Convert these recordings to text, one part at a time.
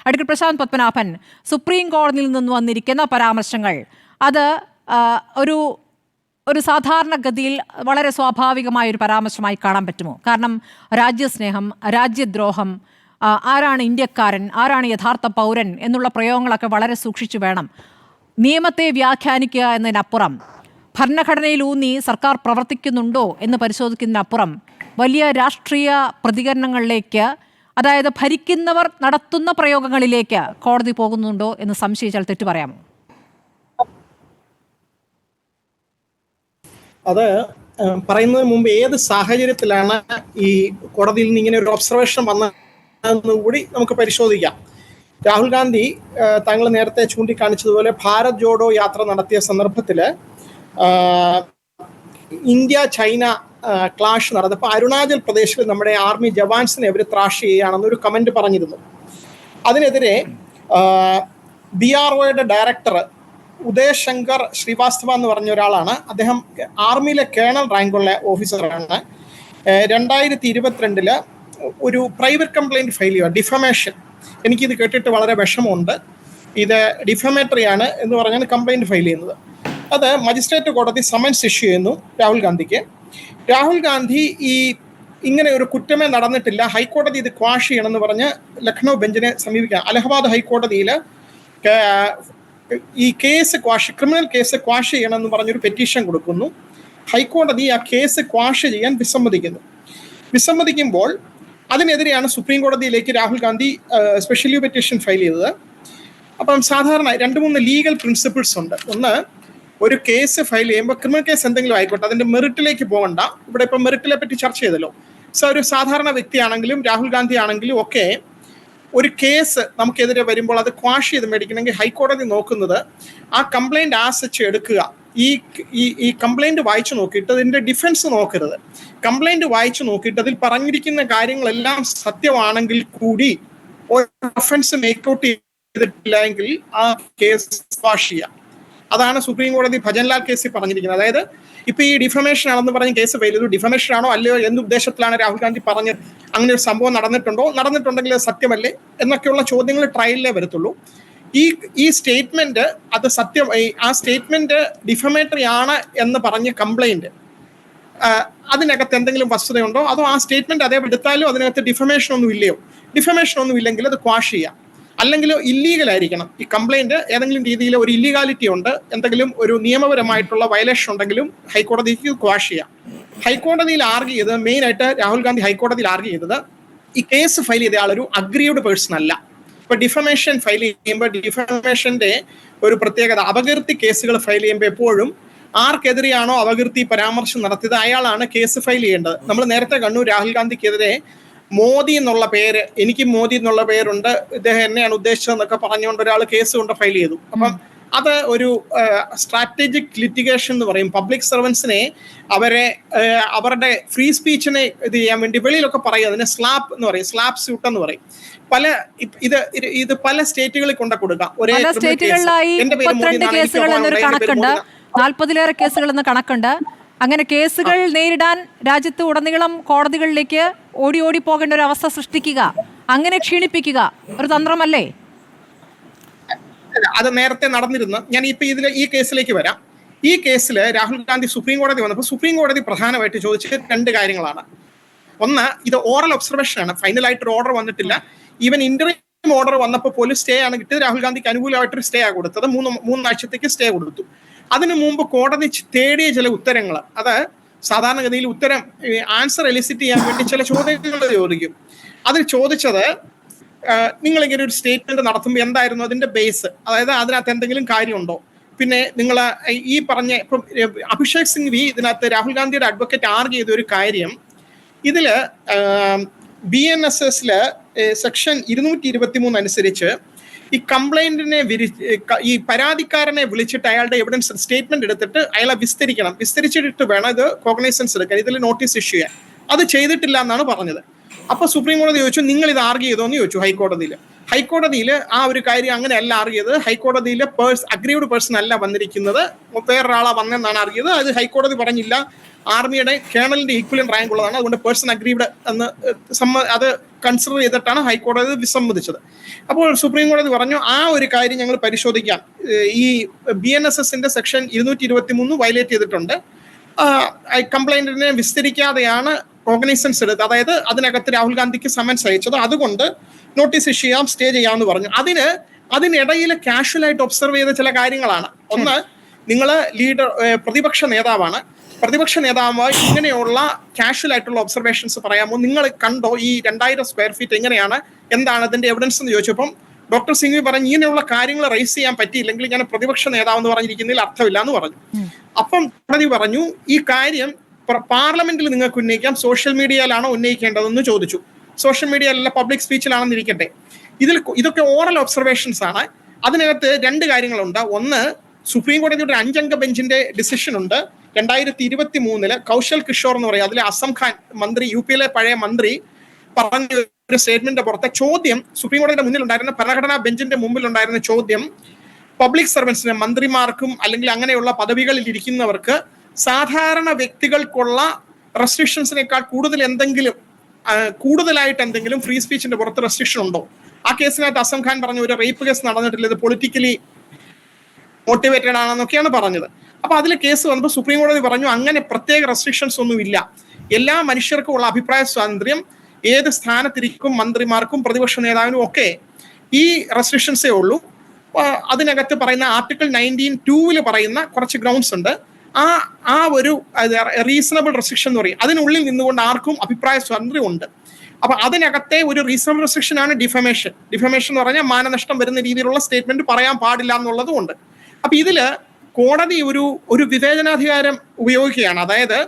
Advocate Prashant Padmanabhan, supreme കോടതിയിൽ നിന്ന് വന്നിരിക്കുന്ന പരാമർശങ്ങൾ അത് ഒരു സാധാരണഗതിയിൽ വളരെ സ്വാഭാവികമായ ഒരു പരാമർശമായി കാണാൻ പറ്റുമോ? കാരണം രാജ്യസ്നേഹം, രാജ്യദ്രോഹം, ആരാണ് ഇന്ത്യക്കാരൻ, ആരാണ് യഥാർത്ഥ പൗരൻ എന്നുള്ള പ്രയോഗങ്ങളൊക്കെ വളരെ സൂക്ഷിച്ചു വേണം. നിയമത്തെ വ്യാഖ്യാനിക്കുക എന്നതിനപ്പുറം ഭരണഘടനയിലൂന്നി സർക്കാർ പ്രവർത്തിക്കുന്നുണ്ടോ എന്ന് പരിശോധിക്കുന്നതിനപ്പുറം വലിയ രാഷ്ട്രീയ പ്രതികരണങ്ങളിലേക്ക്, അതായത് ഭരിക്കുന്നവർ നടത്തുന്ന പ്രയോഗങ്ങളിലേക്ക് കോടതി പോകുന്നുണ്ടോ എന്ന് സംശയിച്ചാൽ തെറ്റു പറയാമോ? അത് പറയുന്നതിന് മുമ്പ് ഏത് സാഹചര്യത്തിലാണ് ഈ കോടതിയിൽ നിന്ന് ഇങ്ങനെ ഒരു ഒബ്സർവേഷൻ വന്നതെന്ന് കൂടി നമുക്ക് പരിശോധിക്കാം. രാഹുൽ ഗാന്ധി താങ്കൾ നേരത്തെ ചൂണ്ടിക്കാണിച്ചതുപോലെ ഭാരത് ജോഡോ യാത്ര നടത്തിയ സന്ദർഭത്തിൽ ഇന്ത്യ ചൈന ക്ലാഷ് നടന്നപ്പോൾ അരുണാചൽ പ്രദേശിൽ നമ്മുടെ ആർമി ജവാൻസിനെ അവർ ത്രാഷ് ചെയ്യുകയാണെന്നൊരു കമന്റ് പറഞ്ഞിരുന്നു. അതിനെതിരെ BROയുടെ ഡയറക്ടർ ഉദയ് ശങ്കർ ശ്രീവാസ്തവ എന്ന് പറഞ്ഞ ഒരാളാണ്. അദ്ദേഹം ആർമിയിലെ കേണൽ റാങ്കുള്ള ഓഫീസറാണ്. 2022 ഒരു പ്രൈവറ്റ് കംപ്ലൈൻറ്റ് ഫയൽ ചെയ്യുക, ഡിഫമേഷൻ. എനിക്കിത് കേട്ടിട്ട് വളരെ വിഷമമുണ്ട്. ഇത് ഡിഫമേറ്ററി ആണ് എന്ന് പറഞ്ഞാണ് കംപ്ലൈൻറ്റ് ഫയൽ ചെയ്യുന്നത്. അത് മജിസ്ട്രേറ്റ് കോടതി സമൻസ് ഇഷ്യൂ ചെയ്യുന്നു രാഹുൽ ഗാന്ധിക്ക്. രാഹുൽ ഗാന്ധി ഇങ്ങനെ ഒരു കുറ്റമേ നടന്നിട്ടില്ല, ഹൈക്കോടതി ഇത് ക്വാഷ് ചെയ്യണമെന്ന് പറഞ്ഞ് ലക്നൗ ബെഞ്ചിനെ സമീപിക്കുക. അലഹബാദ് ഹൈക്കോടതിയിൽ ഈ കേസ് ക്രിമിനൽ കേസ് ക്വാഷ് ചെയ്യണമെന്ന് പറഞ്ഞൊരു പെറ്റീഷൻ കൊടുക്കുന്നു. ഹൈക്കോടതി ആ കേസ് ക്വാഷ് ചെയ്യാൻ വിസമ്മതിക്കുമ്പോൾ അതിനെതിരെയാണ് സുപ്രീം കോടതിയിലേക്ക് Rahul Gandhi special petition file ചെയ്തത്. അപ്പം സാധാരണ 2-3 ലീഗൽ പ്രിൻസിപ്പിൾസ് ഉണ്ട്. ഒന്ന്, ഒരു കേസ് ഫയൽ ചെയ്യുമ്പോൾ ക്രിമിനൽ കേസ് എന്തെങ്കിലും ആയിക്കോട്ടെ, അതിന്റെ മെറിറ്റിലേക്ക് പോകണ്ട. ഇവിടെ ഇപ്പം മെറിറ്റിനെ പറ്റി ചർച്ച ചെയ്തല്ലോ. ഒരു സാധാരണ വ്യക്തിയാണെങ്കിലും രാഹുൽ ഗാന്ധി ആണെങ്കിലും ഒക്കെ ഒരു കേസ് നമുക്കെതിരെ വരുമ്പോൾ അത് ക്വാഷ് ചെയ്ത് മേടിക്കണമെങ്കിൽ ഹൈക്കോടതി നോക്കുന്നത് ആ കംപ്ലൈന്റ് ആസച്ച് എടുക്കുക. ഈ കംപ്ലൈന്റ് വായിച്ചു നോക്കിയിട്ട് അതിന്റെ ഡിഫൻസ് നോക്കരുത്. കംപ്ലൈന്റ് വായിച്ചു നോക്കിയിട്ട് അതിൽ പറഞ്ഞിരിക്കുന്ന കാര്യങ്ങളെല്ലാം സത്യമാണെങ്കിൽ കൂടി ഒഫൻസ് മേക്ക് ഔട്ട് ചെയ്തിട്ടില്ല എങ്കിൽ ആ കേസ് ക്വാഷ് ചെയ്യാം. അതാണ് സുപ്രീം കോടതി ഭജൻലാൽ കേസിൽ പറഞ്ഞിരിക്കുന്നത്. അതായത് ഇപ്പൊ ഈ ഡിഫമേഷൻ ആണെന്ന് പറഞ്ഞ് കേസ് ഫയൽ ചെയ്തു, ഡിഫമേഷൻ ആണോ അല്ലയോ, എന്ത് ഉദ്ദേശത്തിലാണ് രാഹുൽ ഗാന്ധി പറഞ്ഞത്, അങ്ങനെ ഒരു സംഭവം നടന്നിട്ടുണ്ടെങ്കിൽ അത് സത്യമല്ലേ എന്നൊക്കെയുള്ള ചോദ്യങ്ങൾ ട്രയലിലേ വരത്തുള്ളൂ. ഈ സ്റ്റേറ്റ്മെന്റ് അത് സത്യം, ആ സ്റ്റേറ്റ്മെന്റ് ഡിഫമേറ്ററി ആണ് എന്ന് പറഞ്ഞ് കംപ്ലൈന്റ് അതിനകത്ത് എന്തെങ്കിലും വസ്തുതയുണ്ടോ, അതോ ആ സ്റ്റേറ്റ്മെന്റ് അതേ എടുത്താലും അതിനകത്ത് ഡിഫമേഷൻ ഒന്നും ഇല്ലയോ? ഡിഫമേഷൻ ഒന്നും ഇല്ലെങ്കിൽ അത് ക്വാഷ് ചെയ്യാം. അല്ലെങ്കിൽ ഇല്ലീഗൽ ആയിരിക്കണം. ഈ കംപ്ലൈന്റ് ഏതെങ്കിലും രീതിയിൽ ഒരു ഇല്ലീഗാലിറ്റി ഉണ്ട്, എന്തെങ്കിലും ഒരു നിയമപരമായിട്ടുള്ള വയലേഷൻ ഉണ്ടെങ്കിലും ഹൈക്കോടതിക്ക് ക്വാഷ് ചെയ്യാം. ഹൈക്കോടതിയിൽ ആർഗ്യൂ ചെയ്തത്, മെയിൻ ആയിട്ട് രാഹുൽ ഗാന്ധി ഹൈക്കോടതിയിൽ ആർഗ്യൂ ചെയ്തത്, ഈ കേസ് ഫയൽ ചെയ്ത ആളൊരു അഗ്രീഡ് പേഴ്സൺ അല്ല. ഇപ്പൊ ഡിഫമേഷൻ ഫയൽ ചെയ്യുമ്പോൾ ഡിഫമേഷന്റെ ഒരു പ്രത്യേകത, അപകീർത്തി കേസുകൾ ഫയൽ ചെയ്യുമ്പോൾ എപ്പോഴും ആർക്കെതിരെയാണോ അപകീർത്തി പരാമർശം നടത്തിയത് അയാളാണ് കേസ് ഫയൽ ചെയ്യേണ്ടത്. നമ്മൾ നേരത്തെ കണ്ടു രാഹുൽ ഗാന്ധിക്കെതിരെ മോദി എന്നുള്ള പേര്, എനിക്ക് മോദി എന്നുള്ള പേരുണ്ട്, ഇദ്ദേഹം എന്നെയാണ് ഉദ്ദേശിച്ചതെന്നൊക്കെ പറഞ്ഞുകൊണ്ട് ഒരാൾ കേസ് കൊണ്ട് ഫയൽ ചെയ്തു. അപ്പം അത് ഒരു സ്ട്രാറ്റജിക് ലിറ്റിഗേഷൻ എന്ന് പറയും. പബ്ലിക് സർവൻസിനെ അവരുടെ ഫ്രീ സ്പീച്ചിനെ ഇത് ചെയ്യാൻ വേണ്ടി വെളിയിലൊക്കെ പറയും. അതിനെ സ്ലാപ്പ് എന്ന് പറയും, സ്ലാപ്പ് സ്യൂട്ട് എന്ന് പറയും. ഇത് പല സ്റ്റേറ്റുകളിൽ കൊണ്ട് കൊടുക്കാം. ഒരേ സ്റ്റേറ്റുകളിലായി 40-ലേറെ കേസുകൾ എന്ന് കണക്കുണ്ട്. അങ്ങനെ കേസുകൾ നേരിടാൻ രാജ്യത്ത് ഉടനീളം കോടതികളിലേക്ക് ഓടി പോകേണ്ട ഒരു അവസ്ഥ സൃഷ്ടിക്കുക, അങ്ങനെ ക്ഷീണിപ്പിക്കുക ഒരു തന്ത്രമല്ലേ? അത് നേരത്തെ നടന്നിരുന്നു. ഞാൻ ഇപ്പൊ ഈ കേസിലേക്ക് വരാം. ഈ കേസിൽ രാഹുൽ ഗാന്ധി സുപ്രീം കോടതി വന്നപ്പോൾ സുപ്രീം കോടതി പ്രധാനമായിട്ട് ചോദിച്ചത് 2 കാര്യങ്ങളാണ്. ഒന്ന്, ഇത് ഓറൽ ഒബ്സർവേഷൻ ആണ്, ഫൈനലായിട്ടൊരു ഓർഡർ വന്നിട്ടില്ല. ഈവൻ ഇന്റർവ്യൂ ഓർഡർ വന്നപ്പോൾ പോലും സ്റ്റേ ആണ് കിട്ടിയത്. രാഹുൽ ഗാന്ധിക്ക് അനുകൂലമായിട്ടൊരു സ്റ്റേ ആണ് കൊടുത്തത്. 3 ആഴ്ചത്തേക്ക് സ്റ്റേ കൊടുത്തു. അതിനു മുമ്പ് കോടതി തേടിയ ചില ഉത്തരങ്ങൾ, അത് സാധാരണഗതിയിൽ ആൻസർ എലിസിറ്റ് ചെയ്യാൻ വേണ്ടി ചില ചോദ്യങ്ങൾ ചോദിക്കും. അതിൽ ചോദിച്ചത്, നിങ്ങളിങ്ങനെ ഒരു സ്റ്റേറ്റ്മെന്റ് നടത്തുമ്പോൾ എന്തായിരുന്നു അതിന്റെ ബേസ്, അതായത് അതിനകത്ത് എന്തെങ്കിലും കാര്യമുണ്ടോ, പിന്നെ നിങ്ങൾ ഈ പറഞ്ഞ ഇപ്പം അഭിഷേക് സിംഗ്വി ഇതിനകത്ത് രാഹുൽ ഗാന്ധിയുടെ അഡ്വക്കേറ്റ് ആർഗ്യൂ ചെയ്ത ഒരു കാര്യം, ഇതില് BNSSല് സെക്ഷൻ 223 അനുസരിച്ച് ഈ കംപ്ലൈന്റിനെ ഈ പരാതിക്കാരനെ വിളിച്ചിട്ട് അയാളുടെ എവിഡൻസ് സ്റ്റേറ്റ്മെന്റ് എടുത്തിട്ട് അയാളെ വിസ്തരിച്ചിട്ട് വേണം ഇത് കോഗ്നൈസൻസ് എടുക്കാൻ, ഇതിൽ നോട്ടീസ് ഇഷ്യൂ ചെയ്യാൻ. അത് ചെയ്തിട്ടില്ല എന്നാണ് പറഞ്ഞത്. അപ്പൊ സുപ്രീം കോടതി ചോദിച്ചു, നിങ്ങൾ ഇത് ആർഗ്യൂ ചെയ്തോന്ന് ചോദിച്ചു ഹൈക്കോടതിയിൽ. ആ ഒരു കാര്യം അങ്ങനെയല്ല ആർഗ്യൂ ചെയ്തത്. ഹൈക്കോടതിയിൽ അഗ്രീവ്ഡ് പേഴ്സൺ അല്ല വന്നിരിക്കുന്നത്, വേറൊരാളാ വന്നെന്നാണ് ആർഗ്യൂ ചെയ്തത്. അത് ഹൈക്കോടതി പറഞ്ഞില്ല, ആർമിയുടെ കേണലിന്റെ ഈക്വലൻ റാങ്ക് ഉള്ളതാണ്. അതുകൊണ്ട് പേഴ്സൺ അഗ്രീഡ് എന്ന് അത് കൺസിഡർ ചെയ്തിട്ടാണ് ഹൈക്കോടതി വിസമ്മതിച്ചത്. അപ്പോൾ സുപ്രീം കോടതി പറഞ്ഞു ആ ഒരു കാര്യം ഞങ്ങൾ പരിശോധിക്കാം. ഈ BNSSന്റെ സെക്ഷൻ 223 വയലേറ്റ് ചെയ്തിട്ടുണ്ട്. കംപ്ലൈന്റിനെ വിസ്തരിക്കാതെയാണ് കോഗ്നൈസൻസ് എടുത്തത്. അതായത് അതിനകത്ത് രാഹുൽ ഗാന്ധിക്ക് സമൻസ് അയച്ചത്. അതുകൊണ്ട് നോട്ടീസ് ഇഷ്യൂ ചെയ്യാം, സ്റ്റേ ചെയ്യാമെന്ന് പറഞ്ഞു. അതിനിടയിൽ കാഷ്വൽ ആയിട്ട് ഒബ്സർവ് ചെയ്ത ചില കാര്യങ്ങളാണ്. ഒന്ന്, നിങ്ങൾ പ്രതിപക്ഷ നേതാവാണ്. പ്രതിപക്ഷ നേതാവ് ഇങ്ങനെയുള്ള കാഷ്വൽ ആയിട്ടുള്ള ഒബ്സർവേഷൻസ് പറയാമോ? നിങ്ങൾ കണ്ടോ ഈ 2000 സ്ക്വയർ ഫീറ്റ് എങ്ങനെയാണ്, എന്താണ് അതിന്റെ എവിഡൻസ് എന്ന് ചോദിച്ചപ്പം ഡോക്ടർ സിംഗ്വി പറഞ്ഞു ഇങ്ങനെയുള്ള കാര്യങ്ങൾ റൈസ് ചെയ്യാൻ പറ്റിയില്ലെങ്കിൽ ഞാൻ പ്രതിപക്ഷ നേതാവ് എന്ന് പറഞ്ഞിരിക്കുന്നതിൽ അർത്ഥമില്ല എന്ന് പറഞ്ഞു. അപ്പം കോടതി പറഞ്ഞു ഈ കാര്യം പാർലമെന്റിൽ നിങ്ങൾക്ക് ഉന്നയിക്കാം, സോഷ്യൽ മീഡിയയിലാണോ ഉന്നയിക്കേണ്ടതെന്ന് ചോദിച്ചു. സോഷ്യൽ മീഡിയയിലല്ല, പബ്ലിക് സ്പീച്ചിലാണെന്ന് ഇരിക്കട്ടെ. ഇതൊക്കെ ഓറൽ ഒബ്സർവേഷൻസ് ആണ്. അതിനകത്ത് 2 കാര്യങ്ങളുണ്ട്. ഒന്ന്, സുപ്രീം കോടതിയുടെ 5 അംഗ ബെഞ്ചിന്റെ ഡിസിഷൻ ഉണ്ട് 2023 കൗശൽ കിഷോർ എന്ന് പറയും, അതിലെ അസം ഖാൻ മന്ത്രി, UP-യിലെ പഴയ മന്ത്രി പറഞ്ഞ ഒരു സ്റ്റേറ്റ്മെന്റ് പുറത്തെ ചോദ്യം, സുപ്രീം കോടതിയുടെ മുന്നിലുണ്ടായിരുന്ന ഭരണഘടനാ ബെഞ്ചിന്റെ മുമ്പിലുണ്ടായിരുന്ന ചോദ്യം, പബ്ലിക് സർവൻസിന്, മന്ത്രിമാർക്കും അല്ലെങ്കിൽ അങ്ങനെയുള്ള പദവികളിൽ ഇരിക്കുന്നവർക്ക് സാധാരണ വ്യക്തികൾക്കുള്ള റെസ്ട്രിക്ഷൻസിനേക്കാൾ കൂടുതലായിട്ട് എന്തെങ്കിലും ഫ്രീ സ്പീച്ചിന്റെ പുറത്ത് റെസ്ട്രിക്ഷൻ ഉണ്ടോ? ആ കേസിനകത്ത് അസം ഖാൻ പറഞ്ഞു ഒരു റേപ്പ് കേസ് നടന്നിട്ടില്ല, ഇത് പൊളിറ്റിക്കലി മോട്ടിവേറ്റഡ് ആണെന്നൊക്കെയാണ് പറഞ്ഞത്. അപ്പൊ അതിൽ കേസ് വന്നപ്പോൾ സുപ്രീം കോടതി പറഞ്ഞു അങ്ങനെ പ്രത്യേക റെസ്ട്രിക്ഷൻസ് ഒന്നും ഇല്ല, എല്ലാ മനുഷ്യർക്കും ഉള്ള അഭിപ്രായ സ്വാതന്ത്ര്യം, ഏത് സ്ഥാനത്തിരിക്കും മന്ത്രിമാർക്കും പ്രതിപക്ഷ നേതാവിനും ഒക്കെ ഈ റെസ്ട്രിക്ഷൻസേ ഉള്ളൂ. അതിനകത്ത് പറയുന്ന ആർട്ടിക്കിൾ 19(2) പറയുന്ന കുറച്ച് ഗ്രൗണ്ട്സ് ഉണ്ട്. ആ ഒരു റീസണബിൾ റെസ്ട്രിക്ഷൻ എന്ന് പറയും, അതിനുള്ളിൽ നിന്നുകൊണ്ട് ആർക്കും അഭിപ്രായ സ്വാതന്ത്ര്യം ഉണ്ട്. അപ്പൊ അതിനകത്തെ ഒരു റീസണബിൾ റെസ്ട്രിക്ഷൻ ആണ് ഡിഫമേഷൻ. ഡിഫമേഷൻ എന്ന് പറഞ്ഞാൽ മാനനഷ്ടം വരുന്ന രീതിയിലുള്ള സ്റ്റേറ്റ്മെന്റ് പറയാൻ പാടില്ല എന്നുള്ളതും ഉണ്ട്. അപ്പൊ ഇതില് കോടതി ഒരു വിവേചനാധികാരം ഉപയോഗിക്കുകയാണ്. അതായത്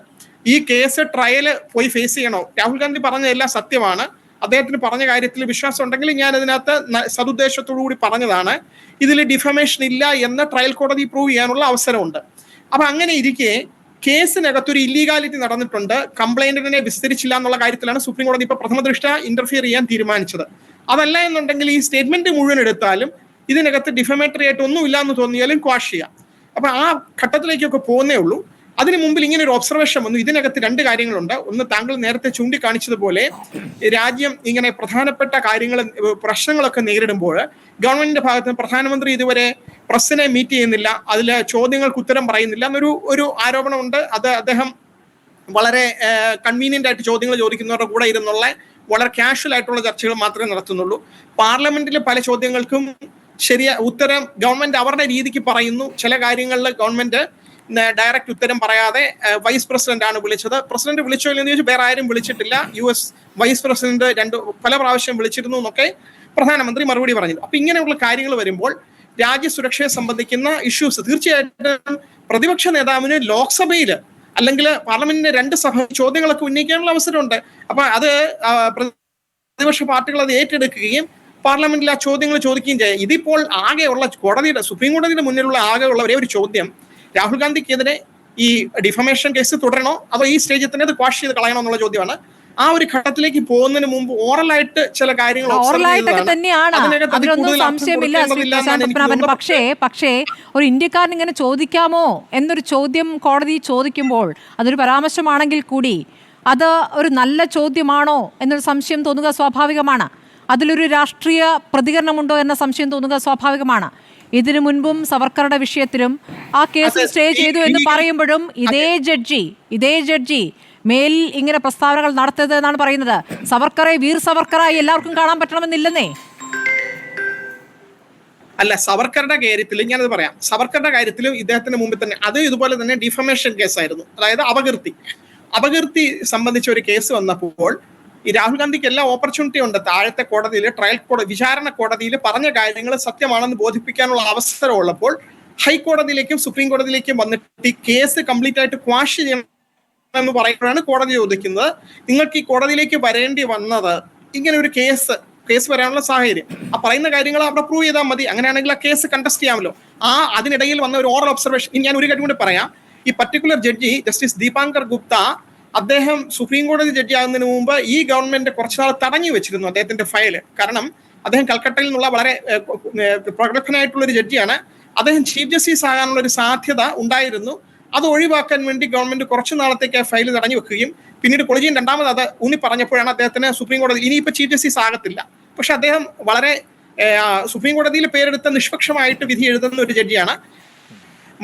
ഈ കേസ് ട്രയല് പോയി ഫേസ് ചെയ്യണോ? രാഹുൽ ഗാന്ധി പറഞ്ഞതെല്ലാം സത്യമാണ്, അദ്ദേഹത്തിന് പറഞ്ഞ കാര്യത്തിൽ വിശ്വാസം ഉണ്ടെങ്കിൽ ഞാൻ അതിനകത്ത് സതുദ്ദേശത്തോടു കൂടി പറഞ്ഞതാണ്, ഇതിൽ ഡിഫമേഷൻ ഇല്ല എന്ന് ട്രയൽ കോടതി പ്രൂവ് ചെയ്യാനുള്ള അവസരമുണ്ട്. അപ്പൊ അങ്ങനെ ഇരിക്കെ കേസിനകത്തൊരു ഇല്ലീഗാലിറ്റി നടന്നിട്ടുണ്ട്, കംപ്ലൈന്റിനെ വിസ്തരിച്ചില്ല എന്നുള്ള കാര്യത്തിലാണ് സുപ്രീം കോടതി ഇപ്പൊ പ്രഥമ ദൃഷ്ട്യാ ഇന്റർഫിയർ ചെയ്യാൻ തീരുമാനിച്ചത്. അതല്ല എന്നുണ്ടെങ്കിൽ ഈ സ്റ്റേറ്റ്മെന്റ് മുഴുവൻ എടുത്താലും ഇതിനകത്ത് ഡിഫമേറ്ററി ആയിട്ട് ഒന്നും ഇല്ല എന്ന് തോന്നിയാലും ക്വാഷ് ചെയ്യാം. അപ്പൊ ആ ഘട്ടത്തിലേക്കൊക്കെ പോകുന്നേ ഉള്ളൂ. അതിന് മുമ്പിൽ ഇങ്ങനെ ഒരു ഒബ്സർവേഷൻ വന്നു. ഇതിനകത്ത് 2 കാര്യങ്ങളുണ്ട്. ഒന്ന്, താങ്കൾ നേരത്തെ ചൂണ്ടിക്കാണിച്ചതുപോലെ രാജ്യം ഇങ്ങനെ പ്രധാനപ്പെട്ട പ്രശ്നങ്ങളൊക്കെ നേരിടുമ്പോൾ ഗവൺമെന്റിന്റെ ഭാഗത്ത് പ്രധാനമന്ത്രി ഇതുവരെ പ്രസിനെ മീറ്റ് ചെയ്യുന്നില്ല, അതിലെ ചോദ്യങ്ങൾക്ക് ഉത്തരം പറയുന്നില്ല എന്നൊരു ആരോപണമുണ്ട്. അത് അദ്ദേഹം വളരെ കൺവീനിയന്റ് ആയിട്ട് ചോദ്യങ്ങൾ ചോദിക്കുന്നവരുടെ കൂടെ ഇരുന്നുള്ള വളരെ കാഷ്വൽ ആയിട്ടുള്ള ചർച്ചകൾ മാത്രമേ നടത്തുന്നുള്ളൂ. പാർലമെന്റിൽ പല ചോദ്യങ്ങൾക്കും ഉത്തരം ഗവൺമെന്റ് അവരുടെ രീതിക്ക് പറയുന്നു. ചില കാര്യങ്ങളിൽ ഗവൺമെന്റ് ഡയറക്റ്റ് ഉത്തരം പറയാതെ വൈസ് പ്രസിഡന്റ് ആണ് വിളിച്ചത്. പ്രസിഡന്റ് വിളിച്ചോ ഇല്ലെന്ന് ചോദിച്ചാൽ വേറെ ആരും വിളിച്ചിട്ടില്ല. US വൈസ് പ്രസിഡന്റ് പല പ്രാവശ്യം വിളിച്ചിരുന്നു എന്നൊക്കെ പ്രധാനമന്ത്രി മറുപടി പറഞ്ഞു. അപ്പൊ ഇങ്ങനെയുള്ള കാര്യങ്ങൾ വരുമ്പോൾ രാജ്യസുരക്ഷയെ സംബന്ധിക്കുന്ന ഇഷ്യൂസ് തീർച്ചയായിട്ടും പ്രതിപക്ഷ നേതാവിന് ലോക്സഭയിൽ അല്ലെങ്കിൽ പാർലമെന്റിന്റെ 2 സഭ ചോദ്യങ്ങളൊക്കെ ഉന്നയിക്കാനുള്ള അവസരമുണ്ട്. അപ്പൊ അത് പ്രതിപക്ഷ പാർട്ടികൾ അത് ഏറ്റെടുക്കുകയും പാർലമെന്റിൽ ആ ചോദ്യങ്ങൾ ചോദിക്കുകയും ചെയ്യാം. ഇതിപ്പോൾ ആകെയുള്ള സുപ്രീം കോടതിയുടെ മുന്നിലുള്ള ആകെയുള്ള ഒരേ ഒരു ചോദ്യം, രാഹുൽ ഗാന്ധിക്കെതിരെ ഈ ഡിഫമേഷൻ കേസ് തുടരണോ അതോ ഈ സ്റ്റേജിൽ തന്നെ അത് ക്വാഷ് ചെയ്ത് കളയണോ എന്നുള്ള ചോദ്യമാണ്. ആ ഒരു ഘട്ടത്തിലേക്ക് പോകുന്നതിന് മുമ്പ് ഓറലായിട്ട് ചില കാര്യങ്ങൾ അതിലൊന്നും സംശയമില്ല പത്മനാഭൻ. പക്ഷേ ഒരു ഇന്ത്യക്കാരൻ ഇങ്ങനെ ചോദിക്കാമോ എന്നൊരു ചോദ്യം കോടതി ചോദിക്കുമ്പോൾ അതൊരു പരാമർശമാണെങ്കിൽ കൂടി അത് ഒരു നല്ല ചോദ്യമാണോ എന്നൊരു സംശയം തോന്നുക സ്വാഭാവികമാണ്. അതിലൊരു രാഷ്ട്രീയ പ്രതികരണമുണ്ടോ എന്ന സംശയം തോന്നുക സ്വാഭാവികമാണ്. ഇതിനു മുൻപും സവർക്കറുടെ വിഷയത്തിലും ആ കേസ് സ്റ്റേ ചെയ്തു എന്ന് പറയുമ്പോഴും ഇതേ ജഡ്ജി മേലിൽ ഇങ്ങനെ പ്രസ്താവനകൾ നടത്തരുത് എന്നാണ് പറയുന്നത്. സവർക്കറെ വീർ സവർക്കറായി എല്ലാവർക്കും കാണാൻ പറ്റണമെന്നില്ലെന്നേ. അല്ല, സവർക്കറുടെ കാര്യത്തിൽ ഞാനത് പറയാം. സവർക്കറുടെ കാര്യത്തിലും ഇദ്ദേഹത്തിന് മുമ്പിൽ തന്നെ അത് ഇതുപോലെ തന്നെ ഡിഫമേഷൻ കേസായിരുന്നു. അതായത് അപകീർത്തി സംബന്ധിച്ച ഒരു കേസ് വന്നപ്പോൾ ഈ രാഹുൽ ഗാന്ധിക്ക് എല്ലാ ഓപ്പർച്യൂണിറ്റി ഉണ്ട്. താഴത്തെ കോടതിയിൽ, ട്രയൽ കോടതി, വിചാരണ കോടതിയിൽ പറഞ്ഞ കാര്യങ്ങൾ സത്യമാണെന്ന് ബോധിപ്പിക്കാനുള്ള അവസരം ഉള്ളപ്പോൾ ഹൈക്കോടതിയിലേക്കും സുപ്രീം കോടതിയിലേക്കും വന്നിട്ട് ഈ കേസ് കംപ്ലീറ്റ് ആയിട്ട് ക്വാഷ് ചെയ്യണം എന്ന് പറയുമ്പോഴാണ് കോടതി ചോദിക്കുന്നത്, നിങ്ങൾക്ക് ഈ കോടതിയിലേക്ക് വരേണ്ടി വന്നത് ഇങ്ങനെ ഒരു കേസ് വരാനുള്ള സാഹചര്യം, ആ പറയുന്ന കാര്യങ്ങൾ അവിടെ പ്രൂവ് ചെയ്താൽ മതി, അങ്ങനെയാണെങ്കിൽ ആ കേസ് കണ്ടസ്റ്റ് ചെയ്യാമല്ലോ. അതിനിടയിൽ വന്ന ഒരു ഓറൽ ഒബ്സർവേഷൻ. ഞാൻ ഒരു കാര്യം കൂടി പറയാം. ഈ particular judge justice Dipankar Gupta, അദ്ദേഹം സുപ്രീം കോടതി ജഡ്ജി ആകുന്നതിന് മുമ്പ് ഈ ഗവൺമെന്റ് കുറച്ചുനാൾ തടഞ്ഞു വെച്ചിരുന്നു അദ്ദേഹത്തിന്റെ ഫയല്. കാരണം അദ്ദേഹം കൽക്കട്ടയിൽ നിന്നുള്ള വളരെ പ്രഗത്ഭനായിട്ടുള്ള ഒരു ജഡ്ജിയാണ്. അദ്ദേഹം ചീഫ് ജസ്റ്റിസ് ആകാനുള്ള ഒരു സാധ്യത ഉണ്ടായിരുന്നു. അത് ഒഴിവാക്കാൻ വേണ്ടി ഗവൺമെന്റ് കുറച്ച് നാളത്തേക്ക് ഫയൽ തടഞ്ഞു വെക്കുകയും പിന്നീട് കൊളീജിയൻ രണ്ടാമത് അത് ഊന്നി പറഞ്ഞപ്പോഴാണ് അദ്ദേഹത്തിന് സുപ്രീം കോടതി ഇനിയിപ്പോൾ ചീഫ് ജസ്റ്റിസ് ആകത്തില്ല. പക്ഷെ അദ്ദേഹം വളരെ സുപ്രീം കോടതിയിൽ പേരെടുത്ത നിഷ്പക്ഷമായിട്ട് വിധി എഴുതുന്ന ഒരു ജഡ്ജിയാണ്.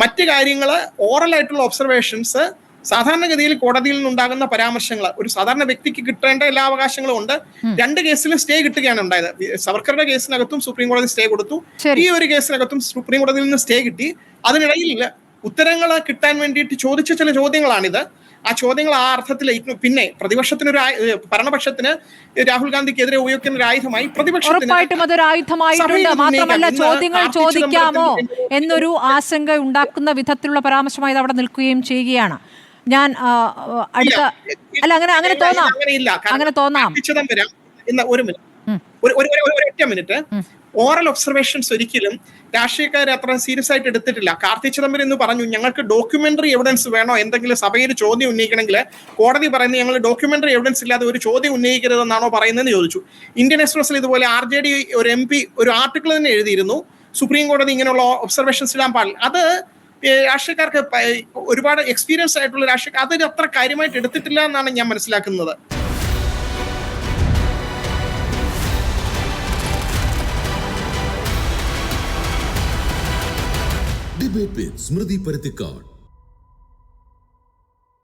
മറ്റു കാര്യങ്ങൾ ഓറൽ ആയിട്ടുള്ള ഒബ്സർവേഷൻസ് സാധാരണഗതിയിൽ കോടതിയിൽ നിന്നുണ്ടാകുന്ന പരാമർശങ്ങൾ ഒരു സാധാരണ വ്യക്തിക്ക് കിട്ടേണ്ട എല്ലാ അവകാശങ്ങളും ഉണ്ട്. 2 കേസിലും സ്റ്റേ കിട്ടുകയാണ് ഉണ്ടായത്. സവർക്കറുടെ കേസിനകത്തും സുപ്രീം കോടതി സ്റ്റേ കൊടുത്തു, ഈ ഒരു കേസിനകത്തും സുപ്രീം കോടതിയിൽ നിന്ന് സ്റ്റേ കിട്ടി. അതിനിടയിൽ ഉത്തരങ്ങൾ കിട്ടാൻ വേണ്ടിയിട്ട് ചോദിച്ച ചില ചോദ്യങ്ങളാണിത്. ആ ചോദ്യങ്ങൾ ആ അർത്ഥത്തിൽ പിന്നെ പ്രതിപക്ഷത്തിനൊരു ഭരണപക്ഷത്തിന് രാഹുൽ ഗാന്ധിക്കെതിരെ ഉപയോഗിക്കുന്ന ഒരു ആയുധമായി ഉറപ്പായിട്ടും അതൊരു ആയുധമായിട്ടുണ്ട്. മാത്രമല്ല ചോദ്യങ്ങൾ ചോദിക്കാമോ എന്നൊരു ആശങ്ക ഉണ്ടാക്കുന്ന വിധത്തിലുള്ള പരാമർശമായി അവിടെ നിൽക്കുകയും ചെയ്യുകയാണ്. ഞാൻ അടുത്ത അല്ല അങ്ങനെ തോന്നാം. ഒരൊറ്റ മിനിറ്റ്. ഓറൽ ഒബ്സർവേഷൻസ് ഒരിക്കലും രാഷ്ട്രീയക്കാരെ അത്ര സീരിയസ് ആയിട്ട് എടുത്തിട്ടില്ല. കാർത്തി ചിദംബരം എന്ന് പറഞ്ഞു ഞങ്ങൾക്ക് ഡോക്യുമെന്ററി എവിഡൻസ് വേണോ, എന്തെങ്കിലും സഭയിൽ ചോദ്യം ഉന്നയിക്കണമെങ്കിൽ കോടതി പറയുന്നത് ഞങ്ങൾ ഡോക്യുമെന്ററി എവിഡൻസ് ഇല്ലാതെ ഒരു ചോദ്യം ഉന്നയിക്കരുതെന്നാണോ പറയുന്നതെന്ന് ചോദിച്ചു. ഇന്ത്യൻ എക്സ്പ്രസിൽ ഇതുപോലെ RJD ഒരു MP ഒരു ആർട്ടിക്കിൾ തന്നെ എഴുതിയിരുന്നു, സുപ്രീം കോടതി ഇങ്ങനെയുള്ള ഒബ്സർവേഷൻസ് ഇടാൻ പാടില്ല. അത് രാഷ്ട്രീയക്കാർക്ക് ഒരുപാട് എക്സ്പീരിയൻസ് ആയിട്ടുള്ള രാഷ്ട്രീയക്കാർ അത് അത്ര കാര്യമായിട്ട് എടുത്തിട്ടില്ല എന്നാണ് ഞാൻ മനസ്സിലാക്കുന്നത്. Debate with Smriti Parithikar.